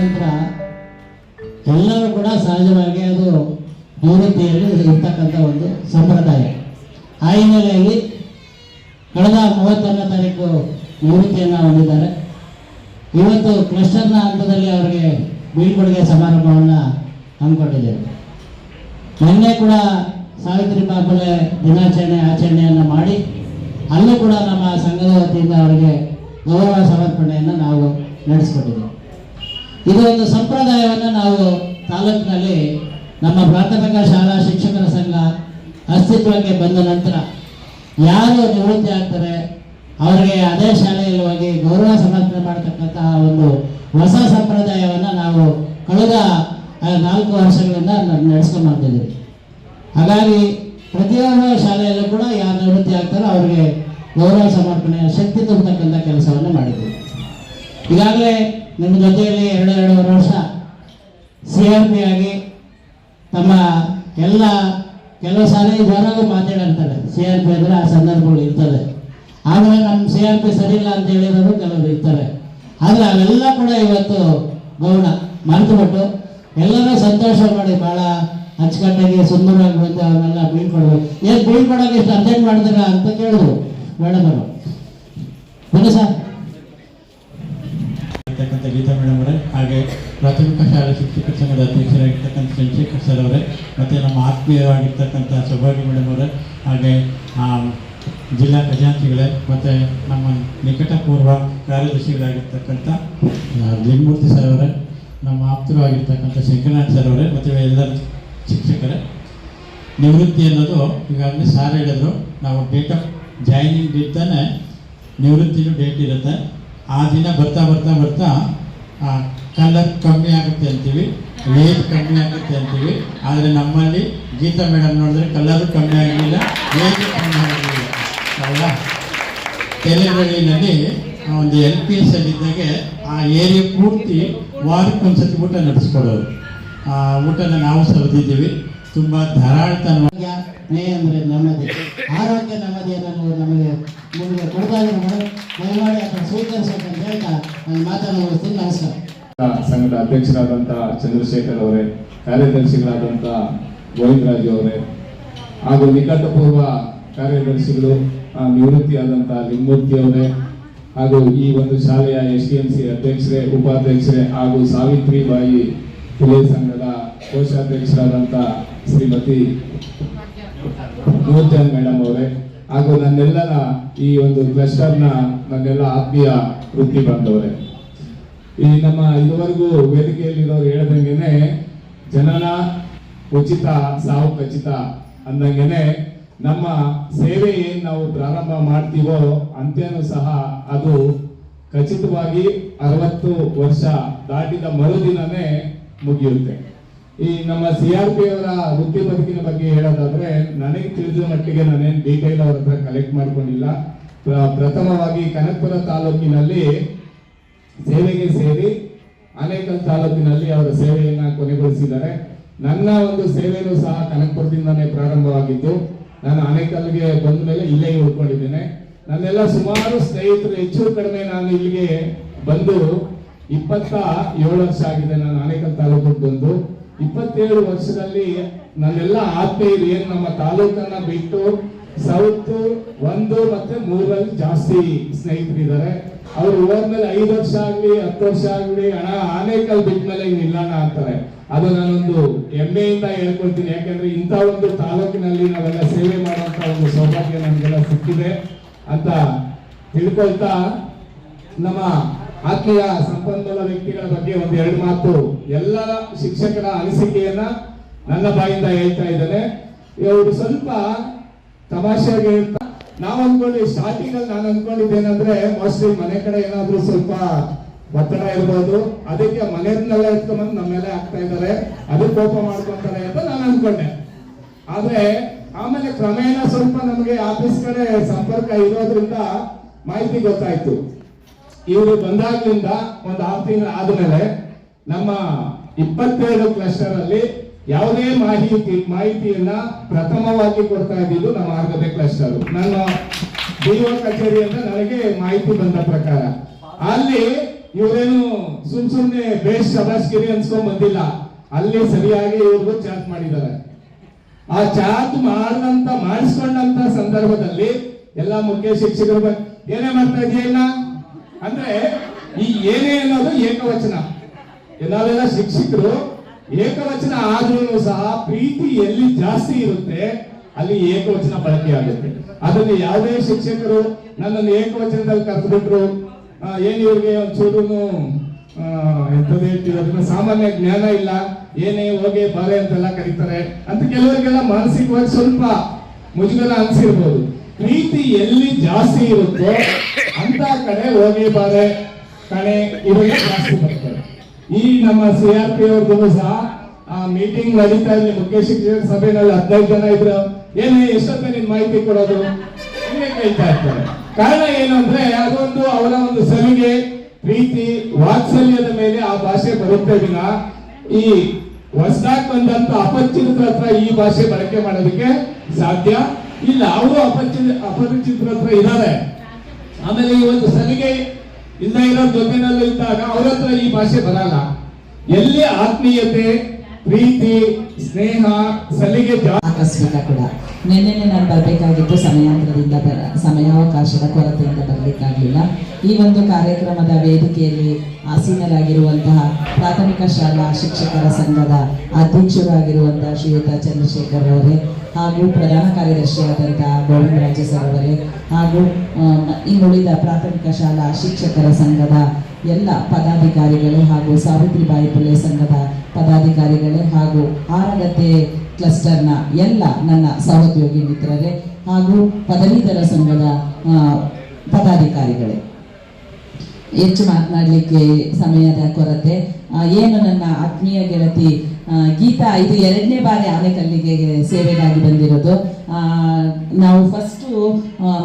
ನಂತರ ಎಲ್ಲರೂ ಕೂಡ ಸಹಜವಾಗಿ ಅದು ನಿವೃತ್ತಿಯಲ್ಲಿ ಇರ್ತಕ್ಕಂಥ ಒಂದು ಸಂಪ್ರದಾಯ. ಆ ಹಿನ್ನೆಲೆಯಲ್ಲಿ ಕಳೆದ 31ನೇ ತಾರೀಕು ನಿವೃತ್ತಿಯನ್ನು ಹೊಂದಿದ್ದಾರೆ. ಇವತ್ತು ಕ್ಲಸ್ಟರ್ನ ಹಂತದಲ್ಲಿ ಅವರಿಗೆ ಬೀಳ್ಕೊಡುಗೆ ಸಮಾರಂಭವನ್ನು ಹಮ್ಮಿಕೊಂಡಿದ್ದೇವೆ. ನಿನ್ನೆ ಕೂಡ ಸಾವಿತ್ರಿಬಾಯಿ ಫುಲೆ ಆಚರಣೆಯನ್ನು ಮಾಡಿ ಅಲ್ಲೂ ಕೂಡ ನಮ್ಮ ಸಂಘದ ವತಿಯಿಂದ ಅವರಿಗೆ ಗೌರವ ಸಮರ್ಪಣೆಯನ್ನು ನಾವು ನಡೆಸಿಕೊಟ್ಟಿದ್ದೇವೆ. ಇದು ಒಂದು ಸಂಪ್ರದಾಯವನ್ನು ನಾವು ತಾಲೂಕಿನಲ್ಲಿ ನಮ್ಮ ಪ್ರಾಥಮಿಕ ಶಾಲಾ ಶಿಕ್ಷಕರ ಸಂಘ ಅಸ್ತಿತ್ವಕ್ಕೆ ಬಂದ ನಂತರ ಯಾರು ನಿವೃತ್ತಿ ಆಗ್ತಾರೆ ಅವರಿಗೆ ಅದೇ ಶಾಲೆಯಲ್ಲಿ ಹೋಗಿ ಗೌರವ ಸಮರ್ಪಣೆ ಮಾಡತಕ್ಕಂತಹ ಒಂದು ಹೊಸ ಸಂಪ್ರದಾಯವನ್ನು ನಾವು ಕಳೆದ 4 ವರ್ಷಗಳಿಂದ ನಡೆಸ್ಕೊಂಡು ಮಾಡ್ತಿದ್ದೀವಿ. ಹಾಗಾಗಿ ಪ್ರತಿಯೊಂದು ಶಾಲೆಯಲ್ಲೂ ಕೂಡ ಯಾರು ನಿವೃತ್ತಿ ಆಗ್ತಾರೋ ಅವರಿಗೆ ಗೌರವ ಸಮರ್ಪಣೆಯ ಶಕ್ತಿ ತುಂಬತಕ್ಕಂಥ ಕೆಲಸವನ್ನು ಮಾಡಿದ್ದೀವಿ. ಈಗಾಗಲೇ ನಿಮ್ಮ ಜೊತೆಯಲ್ಲಿ 2.5 ವರ್ಷ CRP ಆಗಿ ತಮ್ಮ ಎಲ್ಲ ಕೆಲವು ಸಾರಿ ಜನಗೂ ಮಾತಾಡಿರ್ತಾರೆ. CRP ಅಂದರೆ ಆ ಸಂದರ್ಭಗಳು ಇರ್ತದೆ. ಆಮೇಲೆ ನಮ್ಮ CRP ಸರಿ ಇಲ್ಲ ಅಂತ ಹೇಳಿರೋರು ಕೆಲವರು ಇರ್ತಾರೆ. ಆದರೆ ಅವೆಲ್ಲ ಕೂಡ ಇವತ್ತು ಗೌಣ ಮರೆತುಬಿಟ್ಟು ಎಲ್ಲರೂ ಸಂತೋಷ ಮಾಡಿ ಭಾಳ ಅಚ್ಚುಕಟ್ಟಾಗಿ ಸುಂದರವಾಗಿ ಬಂದು ಅವನ್ನೆಲ್ಲ ಬೀಳ್ಕೊಡ್ಬೇಕು. ಏನು ಬೀಳ್ಕೊಡೋಕೆ ಇಷ್ಟು ಅರ್ಜೆಂಟ್ ಮಾಡಿದ್ರ ಅಂತ ಕೇಳಿದ್ರು ಮೇಡಮ್ ಅವರು. ಬನ್ನಿ ಸರ್. ಗೀತಾ ಮೇಡಮ್ ಅವರೇ, ಹಾಗೆ ಪ್ರಾಥಮಿಕ ಶಾಲಾ ಶಿಕ್ಷಕರ ಸಂಘದ ಅಧ್ಯಕ್ಷರಾಗಿರ್ತಕ್ಕಂಥ ಚಂದ್ರಶೇಖರ್ ಸರ್ ಅವರೇ, ಮತ್ತು ನಮ್ಮ ಆತ್ಮೀಯವಾಗಿರ್ತಕ್ಕಂಥ ಸೌಭಾಗ್ಯ ಮೇಡಮ್ ಅವರೇ, ಹಾಗೆ ಜಿಲ್ಲಾ ಖಜಾಂಚಿಗಳೇ, ಮತ್ತು ನಮ್ಮ ನಿಕಟಪೂರ್ವ ಕಾರ್ಯದರ್ಶಿಗಳಾಗಿರ್ತಕ್ಕಂಥ ಲಿಂಗಮೂರ್ತಿ ಸರ್ ಅವರೇ, ನಮ್ಮ ಆಪ್ತರು ಆಗಿರ್ತಕ್ಕಂಥ ಶಂಕರನಾಥ್ ಸರ್ ಅವರೇ, ಮತ್ತು ಎಲ್ಲರ ಶಿಕ್ಷಕರೇ, ನಿವೃತ್ತಿ ಅನ್ನೋದು ಈಗಾಗಲೇ ಸಾರ್ ಹೇಳಿದ್ರು. ನಾವು ಡೇಟ್ ಆಫ್ ಜಾಯ್ನಿಂಗ್ ಡೇಟ್ತಾನೆ ನಿವೃತ್ತಿನೂ ಡೇಟ್ ಇರುತ್ತೆ. ಆ ದಿನ ಬರ್ತಾ ಬರ್ತಾ ಬರ್ತಾ ಕಲರ್ ಕಮ್ಮಿ ಆಗುತ್ತೆ ಅಂತೀವಿ, ಏಜ್ ಕಮ್ಮಿ ಆಗುತ್ತೆ ಅಂತೀವಿ. ಆದರೆ ನಮ್ಮಲ್ಲಿ ಗೀತಾ ಮೇಡಮ್ ನೋಡಿದ್ರೆ ಕಲರು ಕಮ್ಮಿ ಆಗಲಿಲ್ಲ, ಏಜ್ ಕಮ್ಮಿ ಆಗಲಿಲ್ಲ. ಅಲ್ಲ, ತೆಲಂಗಾಣಿನಲ್ಲಿ ಒಂದು LPS ಅಲ್ಲಿದ್ದಾಗೆ ಆ ಏರಿಯಾ ಪೂರ್ತಿ ವಾರಕ್ಕೊಂದ್ಸತಿ ಊಟ ನಡೆಸ್ಕೊಡೋರು. ಆ ಊಟನ ನಾವು ಸವದಿದ್ದೀವಿ. ತುಂಬ ಧಾರಾಳತನ ಅಂದರೆ ನೆಮ್ಮದಿ, ಆರೋಗ್ಯ ನೆಮ್ಮದಿಯನ್ನು ನಮಗೆ ನಿಮಗೆ ಕೊಡ್ತಾರೆ. ದಯಮಾಡಿ ಅದನ್ನು ಸ್ವೀಕರಿಸಬೇಕಂತ ಹೇಳ್ತಾ ನಾನು ಮಾತನ್ನು ಮುಗಿಸ್ತೀನಿ. ನಮಸ್ಕಾರ. ಸಂಘದ ಅಧ್ಯಕ್ಷರಾದಂಥ ಚಂದ್ರಶೇಖರ್ ಅವರೇ, ಕಾರ್ಯದರ್ಶಿಗಳಾದಂಥ ಗೋವಿಂದರಾಜು ಅವರೇ, ಹಾಗೂ ನಿಕಟಪೂರ್ವ ಕಾರ್ಯದರ್ಶಿಗಳು ನಿವೃತ್ತಿಯಾದಂಥ ಲಿಂಗಮೂರ್ತಿ ಅವರೇ, ಹಾಗೂ ಈ ಒಂದು ಶಾಲೆಯ STMC ಅಧ್ಯಕ್ಷರೇ, ಉಪಾಧ್ಯಕ್ಷರೇ, ಹಾಗೂ ಸಾವಿತ್ರಿಬಾಯಿ ಫುಲೆ ಸಂಘದ ಕೋಶಾಧ್ಯಕ್ಷರಾದಂಥ ಶ್ರೀಮತಿ ನೂರ್ಜಹಾನ್ ಮೇಡಮ್ ಅವರೇ, ಹಾಗೂ ನನ್ನೆಲ್ಲರ ಈ ಒಂದು ಕ್ಲಸ್ಟರ್ನ ನನ್ನೆಲ್ಲ ಆತ್ಮೀಯ ವೃತ್ತಿ ಬಂದವರೇ, ಈ ನಮ್ಮ ಇದುವರೆಗೂ ವೇದಿಕೆಯಲ್ಲಿರೋರು ಹೇಳ್ದಂಗೆನೆ ಜನನ ಉಚಿತ ಸಾವು ಖಚಿತ ಅಂದಂಗೆನೆ ನಮ್ಮ ಸೇವೆ ಏನ್ ನಾವು ಪ್ರಾರಂಭ ಮಾಡ್ತೀವೋ ಅಂತ್ಯನೂ ಸಹ ಅದು ಖಚಿತವಾಗಿ 60 ವರ್ಷ ದಾಟಿದ ಮರುದಿನನೇ ಮುಗಿಯುತ್ತೆ. ಈ ನಮ್ಮ CRP ಅವರ ವೃತ್ತಿ ಬದುಕಿನ ಬಗ್ಗೆ ಹೇಳೋದಾದ್ರೆ, ನನಗೆ ತಿಳಿದ ಮಟ್ಟಿಗೆ ನಾನೇನು ಡೀಟೇಲ್ ಅವ್ರ ಹತ್ರ ಕಲೆಕ್ಟ್ ಮಾಡ್ಕೊಂಡಿಲ್ಲ. ಪ್ರಥಮವಾಗಿ ಕನಕಪುರ ತಾಲೂಕಿನಲ್ಲಿ ಸೇವೆಗೆ ಸೇರಿ ಆನೇಕಲ್ ತಾಲೂಕಿನಲ್ಲಿ ಅವರ ಸೇವೆಯನ್ನ ಕೊನೆಗೊಳಿಸಿದ್ದಾರೆ. ನನ್ನ ಒಂದು ಸೇವೆನೂ ಸಹ ಕನಕಪುರದಿಂದಾನೇ ಪ್ರಾರಂಭವಾಗಿದ್ದು, ನಾನು ಆನೇಕಲ್ಗೆ ಬಂದ ಮೇಲೆ ಇಲ್ಲೇ ಉಳ್ಕೊಂಡಿದ್ದೇನೆ. ನನ್ನೆಲ್ಲ ಸುಮಾರು ಸ್ನೇಹಿತರು ಹೆಚ್ಚು ಕಡಿಮೆ ನಾನು ಇಲ್ಲಿಗೆ ಬಂದು 27 ವರ್ಷ ಆಗಿದೆ. ನಾನು ಆನೇಕಲ್ ತಾಲೂಕಿಗೆ ಬಂದು 27 ವರ್ಷದಲ್ಲಿ ನನ್ನೆಲ್ಲ ಆತ್ಮೀಯರು ಏನು ನಮ್ಮ ತಾಲೂಕನ್ನ ಬಿಟ್ಟು ಸೌತ್ 1 ಮತ್ತೆ 3 ಜಾಸ್ತಿ ಸ್ನೇಹಿತರಿದ್ದಾರೆ. ಅವ್ರು ಹೋದ್ಮೇಲೆ 5 ವರ್ಷ ಆಗ್ಲಿ 10 ವರ್ಷ ಆಗ್ಲಿ ಹಣ ಆನೇಕಲ್ ಬಿಟ್ಮೇಲೆ ನಿಲ್ಲೋಣ ಅಂತಾರೆ. ಅದು ನಾನೊಂದು ಹೆಮ್ಮೆಯಿಂದ ಹೇಳ್ಕೊಳ್ತೀನಿ. ಯಾಕಂದ್ರೆ ಇಂಥ ಒಂದು ತಾಲೂಕಿನಲ್ಲಿ ನಾವೆಲ್ಲ ಸೇವೆ ಮಾಡುವಂತ ಒಂದು ಸೌಭಾಗ್ಯ ನಮಗೆಲ್ಲ ಸಿಕ್ಕಿದೆ ಅಂತ ತಿಳ್ಕೊಳ್ತಾ, ನಮ್ಮ ಆತ್ಮೀಯ ಸಂಪನ್ಮೂಲ ವ್ಯಕ್ತಿಗಳ ಬಗ್ಗೆ 1-2 ಮಾತು ಎಲ್ಲ ಶಿಕ್ಷಕರ ಅನಿಸಿಕೆಯನ್ನ ನನ್ನ ಬಾಯಿಂದ ಹೇಳ್ತಾ ಇದ್ದೇನೆ. ಇವರು ಸ್ವಲ್ಪ ತಮಾಷೆಯಾಗಿ ಹೇಳ್ತಾ, ನಾವು ಸ್ಟಾರ್ಟಿಂಗ್ ಅಲ್ಲಿ ನಾನು ಅನ್ಕೊಂಡಿದ್ದೇನಂದ್ರೆ ಮೋಸ್ಟ್ಲಿ ಮನೆ ಕಡೆ ಏನಾದ್ರೂ ಸ್ವಲ್ಪ ಒತ್ತಡ ಇರ್ಬೋದು, ಅದಕ್ಕೆ ಮನೆಯನ್ನೆಲ್ಲ ಎತ್ಕೊಂಡ್ಬಂದು ನಮ್ಮ ಮೇಲೆ ಆಗ್ತಾ ಇದ್ದಾರೆ, ಅದು ಕೋಪ ಮಾಡ್ಕೊಂತಾರೆ ಅಂತ ನಾನು ಅನ್ಕೊಂಡೆ. ಆದ್ರೆ ಆಮೇಲೆ ಕ್ರಮೇಣ ಸ್ವಲ್ಪ ನಮಗೆ ಆಫೀಸ್ ಕಡೆ ಸಂಪರ್ಕ ಇರೋದ್ರಿಂದ ಮಾಹಿತಿ ಗೊತ್ತಾಯ್ತು. ಇವರು ಬಂದಾಗ್ಲಿಂದ ಒಂದು 6 ತಿಂಗಳು ಆದ್ಮೇಲೆ ನಮ್ಮ 22 ಕ್ಲಸ್ಟರ್ ಅಲ್ಲಿ ಯಾವುದೇ ಮಾಹಿತಿಯನ್ನ ಪ್ರಥಮವಾಗಿ ಕೊಡ್ತಾ ಇದ್ದಿದ್ದು ನಮ್ಮ ಆರ್ಗದೆ ಕ್ಲಸ್ಟರ್. ನನ್ನ DO ಕಚೇರಿಯಿಂದ ನನಗೆ ಮಾಹಿತಿ ಬಂದ ಪ್ರಕಾರ ಅಲ್ಲಿ ಇವರೇನು ಸುಮ್ನೆ ಬೇಸ್ ಶಬಾಷ್ಗಿರಿ ಅನ್ಸ್ಕೊಂಡ್ ಬಂದಿಲ್ಲ. ಅಲ್ಲಿ ಸರಿಯಾಗಿ ಇವ್ರಿಗೂ ಚಾಟ್ ಮಾಡಿದ್ದಾರೆ. ಆ ಚಾಟ್ ಮಾಡಿಸ್ಕೊಂಡಂತ ಸಂದರ್ಭದಲ್ಲಿ ಎಲ್ಲಾ ಮುಖ್ಯ ಶಿಕ್ಷಕರು ಏನೇ ಮಾಡ್ತಾ ಇದೆಯಲ್ಲ ಅಂದ್ರೆ ಈ ಏನೇ ಅನ್ನೋದು ಏಕವಚನ. ನಾವೆಲ್ಲ ಶಿಕ್ಷಕರು ಏಕವಚನ ಆದ್ರೂ ಸಹ ಪ್ರೀತಿ ಎಲ್ಲಿ ಜಾಸ್ತಿ ಇರುತ್ತೆ ಅಲ್ಲಿ ಏಕವಚನ ಬಳಕೆ ಆಗುತ್ತೆ. ಅದನ್ನು ಯಾವುದೇ ಶಿಕ್ಷಕರು ನನ್ನನ್ನು ಏಕವಚನದಲ್ಲಿ ಕರೆದ್ಬಿಟ್ರು ಏನ್ ಇವ್ರಿಗೆ ಒಂಚೂರು ಎಂತದ್ದು ಹೇಳ್ತೀವಿ ಅದನ್ನ ಸಾಮಾನ್ಯ ಜ್ಞಾನ ಇಲ್ಲ, ಏನೇ ಹೋಗಿ ಬಾರೆ ಅಂತೆಲ್ಲ ಕರೀತಾರೆ ಅಂತ ಕೆಲವರಿಗೆಲ್ಲ ಮಾನಸಿಕವಾಗಿ ಸ್ವಲ್ಪ ಮುಜುಗರ ಅನ್ಸಿರ್ಬೋದು. ಪ್ರೀತಿ ಎಲ್ಲಿ ಜಾಸ್ತಿ ಇರುತ್ತೋ ಅಂತ ಕಡೆ ಹೋಗಿ ಬಾರೆ ಕಣೆ ಇವೆಲ್ಲ ಜಾಸ್ತಿ ಬರ್ತಾರೆ. ಈ ನಮ್ಮ CRP ಅವ್ರದ್ದು ಸಹ ಮೀಟಿಂಗ್ ನಡೀತಾ ಇಲ್ಲಿ ಮುಖ್ಯ ಶಿಕ್ಷಕರ ಸಭೆಯಲ್ಲಿ 15 ಜನ ಇದ್ರು. ಏನೇ ಎಷ್ಟೊತ್ತ ನಿನ್ ಮಾಹಿತಿ ಕೊಡೋದು ಹೀಗೆ ಕೇಳ್ತಾ ಇರ್ತಾರೆ. ಕಾರಣ ಏನು ಅಂದ್ರೆ ಅದೊಂದು ಅವರ ಒಂದು ಸಲಿಗೆ ಪ್ರೀತಿ ವಾತ್ಸಲ್ಯದ ಮೇಲೆ ಆ ಭಾಷೆ ಬರುತ್ತೆ ವಿನ ಈ ಹೊಸದಾಗಿ ಬಂದಂತ ಅಪರಿಚಿತರ ಹತ್ರ ಈ ಭಾಷೆ ಬಳಕೆ ಮಾಡೋದಕ್ಕೆ ಸಾಧ್ಯ ಇಲ್ಲ. ಅವರು ಅಪರಿಚಿತರ ಹತ್ರ ಇದ್ದಾರೆ. ಆಮೇಲೆ ಈ ಒಂದು ಸಲಿಗೆ ಇಲ್ಲ ಇರೋ ಜೊತೆನಲ್ಲೂ ಇದ್ದಾಗ ಅವ್ರ ಹತ್ರ ಈ ಭಾಷೆ ಬರಲ್ಲ. ಎಲ್ಲಿ ಆತ್ಮೀಯತೆ, ಪ್ರೀತಿ, ಸ್ನೇಹ, ಸಲಿಗೆ ಆಕಸ್ಮಿಕ ಕೂಡ ನಿನ್ನೆ ನಾನು ಬರಬೇಕಾಗಿತ್ತು, ಸಮಯಾವಕಾಶದ ಕೊರತೆಯಿಂದ ಬರಲಿಕ್ಕಾಗಲಿಲ್ಲ. ಈ ಒಂದು ಕಾರ್ಯಕ್ರಮದ ವೇದಿಕೆಯಲ್ಲಿ ಆಸೀನರಾಗಿರುವಂತಹ ಪ್ರಾಥಮಿಕ ಶಾಲಾ ಶಿಕ್ಷಕರ ಸಂಘದ ಅಧ್ಯಕ್ಷರಾಗಿರುವಂತಹ ಶ್ರೀಯುತ ಚಂದ್ರಶೇಖರ್ ಅವರೇ, ಹಾಗೂ ಪ್ರಧಾನ ಕಾರ್ಯದರ್ಶಿಯಾದಂತಹ ಗೋವಿಂದರಾಜ ಸರ್ ಅವರೇ, ಹಾಗೂ ಇನ್ನುಳಿದ ಪ್ರಾಥಮಿಕ ಶಾಲಾ ಶಿಕ್ಷಕರ ಸಂಘದ ಎಲ್ಲ ಪದಾಧಿಕಾರಿಗಳೇ, ಹಾಗೂ ಸಾವಿತ್ರಿಬಾಯಿ ಪುಲೆ ಸಂಘದ ಪದಾಧಿಕಾರಿಗಳೇ, ಹಾಗೂ ಆರಗತ್ತೆ ಕ್ಲಸ್ಟರ್ನ ಎಲ್ಲ ನನ್ನ ಸಹೋದ್ಯೋಗಿ ಮಿತ್ರರೇ, ಹಾಗೂ ಪದವೀಧರ ಸಂಘದ ಪದಾಧಿಕಾರಿಗಳೇ. ಹೆಚ್ಚು ಮಾತನಾಡಲಿಕ್ಕೆ ಸಮಯದ ಕೊರತೆ. ಏನು ನನ್ನ ಆತ್ಮೀಯ ಗೆಳತಿ ಗೀತಾ ಇದು 2ನೇ ಬಾರಿ ಆನೆಕಲ್ಲಿಗೆ ಸೇವೆಗಾಗಿ ಬಂದಿರೋದು. ನಾವು ಫಸ್ಟು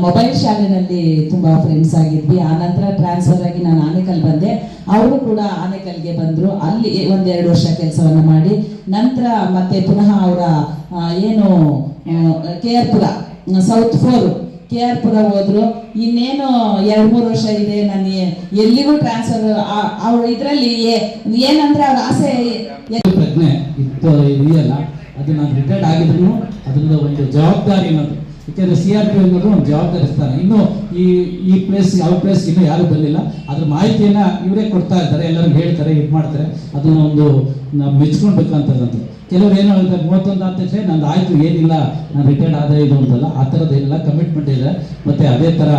ಮೊಬೈಲ್ ಶಾಲೆನಲ್ಲಿ ತುಂಬ ಫ್ರೆಂಡ್ಸ್ ಆಗಿದ್ವಿ. ಆ ನಂತರ ಟ್ರಾನ್ಸ್ಫರ್ ಆಗಿ ನಾನು ಆನೆಕಲ್ ಬಂದೆ. ಅವರು ಕೂಡ ಆನೆಕಲ್ಗೆ ಬಂದರು. ಅಲ್ಲಿ 1-2 ವರ್ಷ ಕೆಲಸವನ್ನು ಮಾಡಿ ನಂತರ ಮತ್ತೆ ಪುನಃ ಅವರ ಏನು KR-ಪುರ ಸೌತ್ 4 KR-ಪುರ ಹೋದ್ರು. ಇನ್ನೇನು 2-3 ವರ್ಷ ಇದೆ, ನಾನು ಎಲ್ಲಿಗೂ ಟ್ರಾನ್ಸ್ಫರ್. ಅವ್ರು ಇದರಲ್ಲಿ ಏನಂದ್ರೆ ಅವ್ರ ಆಸೆ ಪ್ರಜ್ಞೆ ಇದೆಯಲ್ಲ, ಅದು ನಾನು ರಿಟೈರ್ಡ್ ಆಗಿದ್ರು ಅದರಿಂದ ಒಂದು ಜವಾಬ್ದಾರಿ ಅನ್ನೋದು. ಯಾಕೆಂದರೆ CRP ಅನ್ನೋದು ಒಂದು ಜವಾಬ್ದಾರಿ ಸ್ಥಾನ. ಇನ್ನು ಈ ಪ್ಲೇಸ್ ಯಾವ ಪ್ಲೇಸ್ ಇನ್ನೂ ಯಾರು ಬಂದಿಲ್ಲ, ಅದ್ರ ಮಾಹಿತಿಯನ್ನು ಇವರೇ ಕೊಡ್ತಾ ಇರ್ತಾರೆ, ಎಲ್ಲರೂ ಹೇಳ್ತಾರೆ, ಇದು ಮಾಡ್ತಾರೆ. ಅದನ್ನ ಒಂದು ನಾವು ಮೆಚ್ಕೊಳ್ಬೇಕಂತದ್ದು. ಕೆಲವರು ಏನು ಹೇಳ್ತಾರೆ 31 ಆದ ತಕ್ಷಣ ನಂದು ಆಯಿತು, ಏನಿಲ್ಲ ನಾನು ರಿಟೈರ್ಡ್ ಆದ ಇದು ಅಂತಲ್ಲ, ಆ ಥರದ್ದು ಏನಿಲ್ಲ, ಕಮಿಟ್ಮೆಂಟ್ ಇದೆ. ಮತ್ತು ಅದೇ ಥರ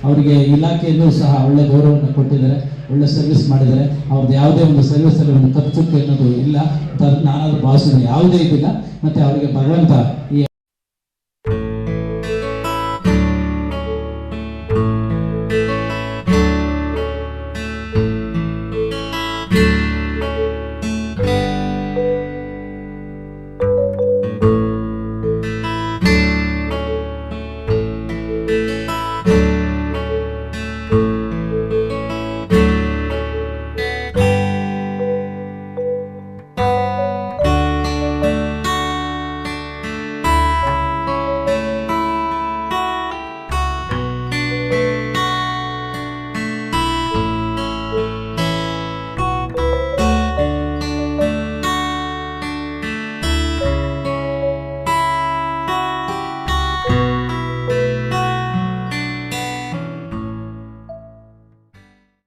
ಅವರಿಗೆ ಇಲಾಖೆಯಲ್ಲೂ ಸಹ ಒಳ್ಳೆ ಗೌರವವನ್ನು ಕೊಟ್ಟಿದ್ದಾರೆ, ಒಳ್ಳೆ ಸರ್ವಿಸ್ ಮಾಡಿದ್ದಾರೆ. ಅವ್ರದ್ದು ಯಾವುದೇ ಒಂದು ಸರ್ವಿಸಲ್ಲಿ ಒಂದು ಕಪ್ಪುಚುಕ್ಕೆ ಅನ್ನೋದು ಇಲ್ಲ ಅಂತ ನಾನಾದ್ರೂ ಭಾವಿಸಿದ್ದೀನಿ, ಯಾವುದೇ ಇದಿಲ್ಲ. ಮತ್ತು ಅವರಿಗೆ ಭಗವಂತ ಈ